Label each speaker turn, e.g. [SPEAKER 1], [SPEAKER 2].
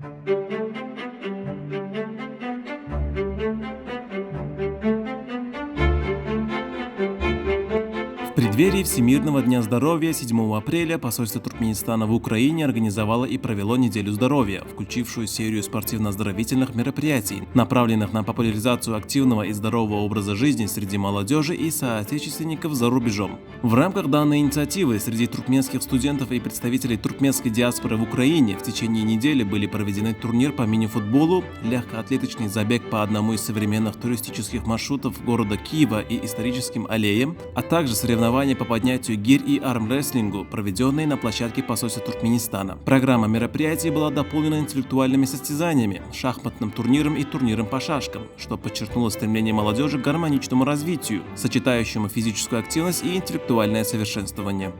[SPEAKER 1] В преддверии Всемирного дня здоровья 7 апреля посольство Туркменистана в Украине организовало и провело неделю здоровья, включившую серию спортивно-оздоровительных мероприятий, направленных на популяризацию активного и здорового образа жизни среди молодежи и соотечественников за рубежом. В рамках данной инициативы среди туркменских студентов и представителей туркменской диаспоры в Украине в течение недели были проведены турнир по мини-футболу, легкоатлетичный забег по одному из современных туристических маршрутов города Киева и историческим аллеям, а также соревнования по поднятию гирь и армрестлингу, проведенные на площадке посольства Туркменистана. Программа мероприятий была дополнена интеллектуальными состязаниями, шахматным турниром и турниром по шашкам, что подчеркнуло стремление молодежи к гармоничному развитию, сочетающему физическую активность и интеллектуальное совершенствование.